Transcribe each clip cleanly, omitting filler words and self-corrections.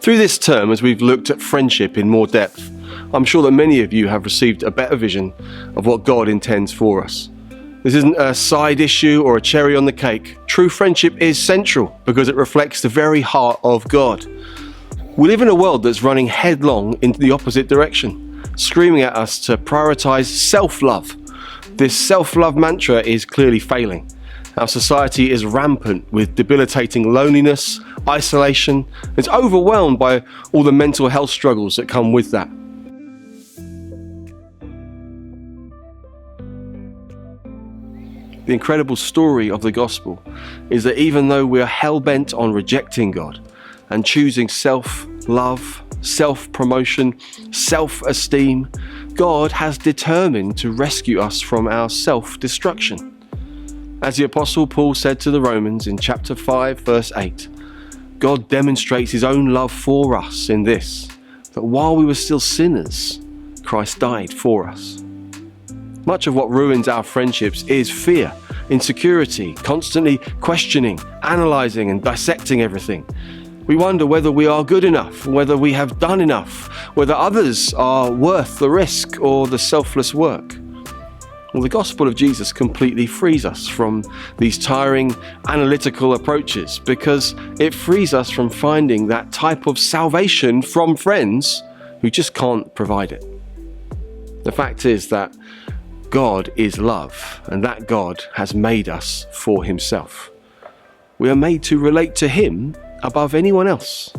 Through this term, as we've looked at friendship in more depth, I'm sure that many of you have received a better vision of what God intends for us. This isn't a side issue or a cherry on the cake. True friendship is central because it reflects the very heart of God. We live in a world that's running headlong into the opposite direction, screaming at us to prioritize self-love. This self-love mantra is clearly failing. Our society is rampant with debilitating loneliness, isolation. It's overwhelmed by all the mental health struggles that come with that. The incredible story of the gospel is that even though we are hell-bent on rejecting God and choosing self-love, self-promotion, self-esteem, God has determined to rescue us from our self-destruction. As the Apostle Paul said to the Romans in chapter 5, verse 8, God demonstrates his own love for us in this, that while we were still sinners, Christ died for us. Much of what ruins our friendships is fear, insecurity, constantly questioning, analysing and dissecting everything. We wonder whether we are good enough, whether we have done enough, whether others are worth the risk or the selfless work. Well, the gospel of Jesus completely frees us from these tiring analytical approaches because it frees us from finding that type of salvation from friends who just can't provide it. The fact is that God is love, and that God has made us for himself. We are made to relate to him above anyone else.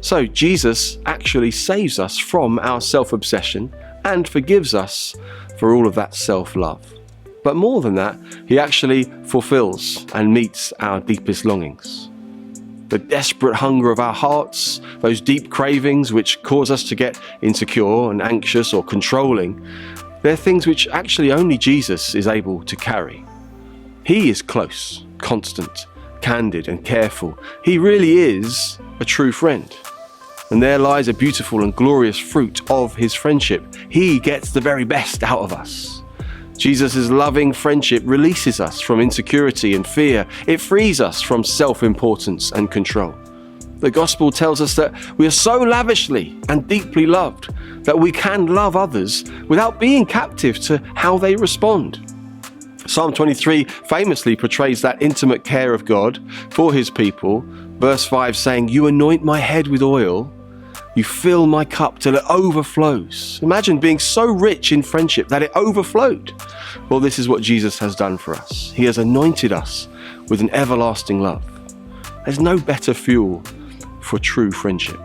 So Jesus actually saves us from our self-obsession and forgives us for all of that self-love. But more than that, he actually fulfills and meets our deepest longings. The desperate hunger of our hearts, those deep cravings which cause us to get insecure and anxious or controlling, they're things which actually only Jesus is able to carry. He is close, constant, candid and careful. He really is a true friend. And there lies a beautiful and glorious fruit of his friendship. He gets the very best out of us. Jesus' loving friendship releases us from insecurity and fear. It frees us from self-importance and control. The gospel tells us that we are so lavishly and deeply loved that we can love others without being captive to how they respond. Psalm 23 famously portrays that intimate care of God for his people. Verse 5 saying, "You anoint my head with oil, you fill my cup till it overflows." Imagine being so rich in friendship that it overflowed. Well, this is what Jesus has done for us. He has anointed us with an everlasting love. There's no better fuel for true friendship.